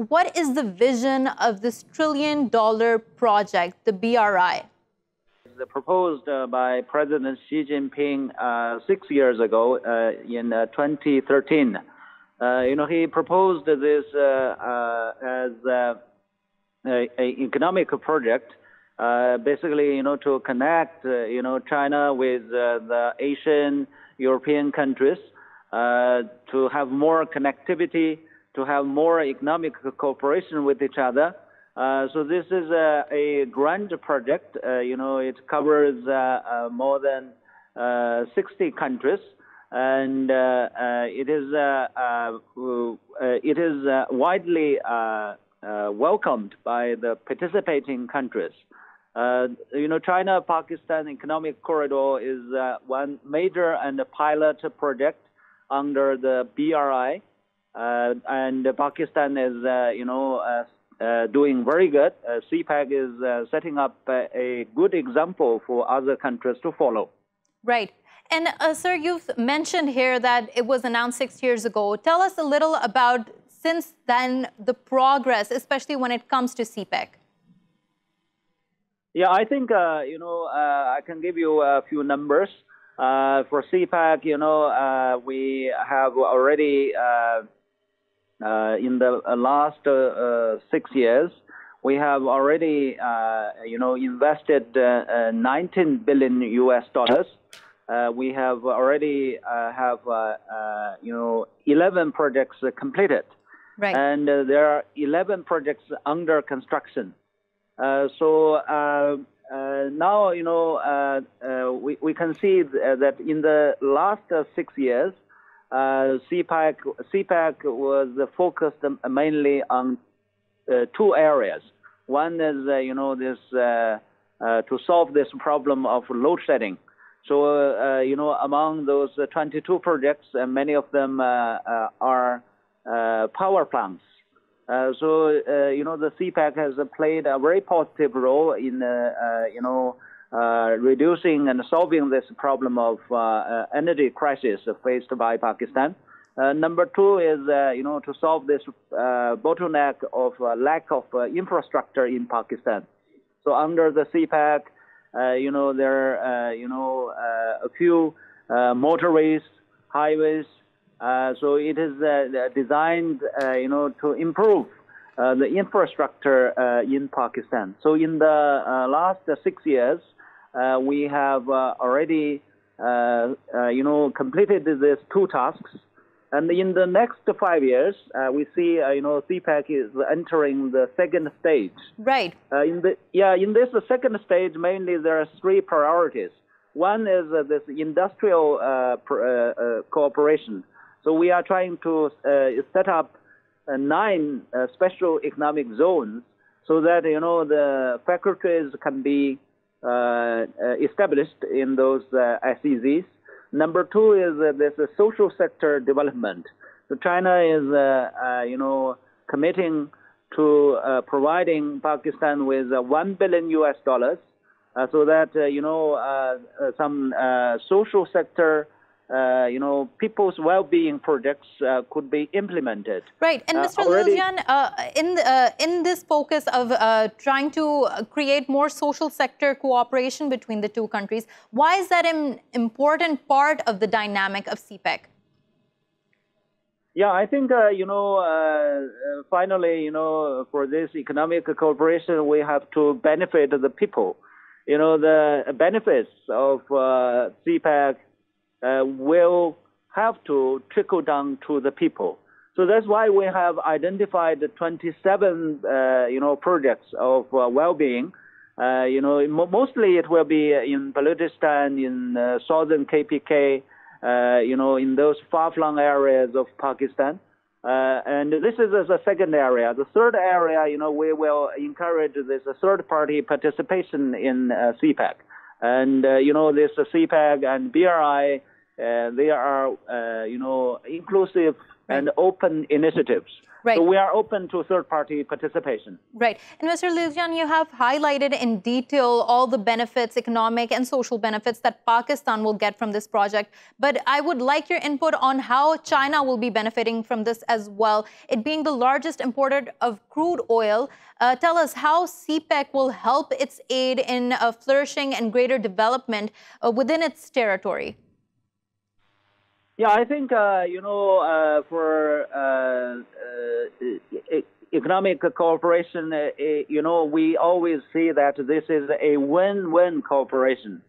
what is the vision of this trillion-dollar project, the BRI? Proposed by President Xi Jinping 6 years ago in 2013. He proposed this as an economic project, basically, to connect, China with the Asian, European countries, to have more connectivity, to have more economic cooperation with each other. So this is a grand project. It covers more than 60 countries, and it is widely welcomed by the participating countries. China-Pakistan Economic Corridor is one major and pilot project under the BRI, and Pakistan is, doing very good. CPEC is setting up a good example for other countries to follow. Right. And sir, you've mentioned here that it was announced 6 years ago. Tell us a little about, since then, the progress, especially when it comes to CPEC. Yeah, I think, I can give you a few numbers. For CPEC, we have already in the last 6 years, we have already, invested 19 billion US dollars. We have already 11 projects completed, right. And there are 11 projects under construction. So now, we can see that in the last 6 years, CPEC was focused mainly on two areas. One is, to solve this problem of load shedding. So, among those 22 projects, many of them are power plants. The CPEC has played a very positive role in, reducing and solving this problem of energy crisis faced by Pakistan. Number two is, to solve this bottleneck of lack of infrastructure in Pakistan. So under the CPEC, there are, a few motorways, highways. So it is designed, to improve the infrastructure in Pakistan. So in the last 6 years, we have already, completed these two tasks. And in the next 5 years, we see, CPEC is entering the second stage. Right. In this second stage, mainly there are three priorities. One is this industrial cooperation. So we are trying to set up 9 special economic zones so that, the faculties can be established in those SEZs. Number two is this social sector development. So China is, committing to providing Pakistan with $1 billion US dollars so that, some social sector people's well-being projects could be implemented. Right. And Mr. Lijian, in this focus of trying to create more social sector cooperation between the two countries, why is that an important part of the dynamic of CPEC? Yeah, I think, finally, for this economic cooperation, we have to benefit the people. The benefits of CPEC will have to trickle down to the people. So that's why we have identified 27, projects of well-being. Mostly it will be in Balochistan, in southern KPK, in those far-flung areas of Pakistan. And this is the second area. The third area, we will encourage this third-party participation in CPEC. And, this CPEC and BRI, they are, inclusive and open initiatives. So we are open to third-party participation. Right. And Mr. Lijian, you have highlighted in detail all the benefits, economic and social benefits that Pakistan will get from this project. But I would like your input on how China will be benefiting from this as well. It being the largest importer of crude oil, tell us how CPEC will help its aid in flourishing and greater development within its territory. Yeah, I think, for economic cooperation, we always see that this is a win-win cooperation.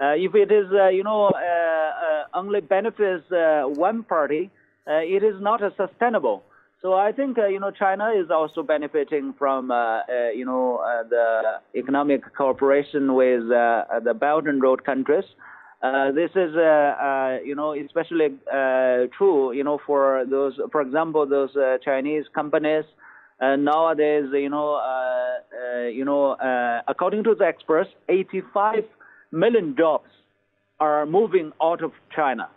If it is, only benefits one party, it is not sustainable. So I think, China is also benefiting from, the economic cooperation with the Belt and Road countries. This is, especially true, for those, for example, those Chinese companies. Nowadays, according to the experts, 85 million jobs are moving out of China.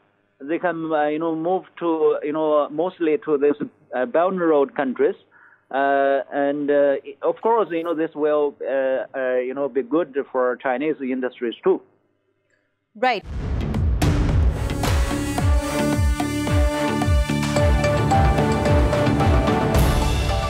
They can, move to, mostly to this Belt and Road countries. And of course, this will, be good for Chinese industries too. Right.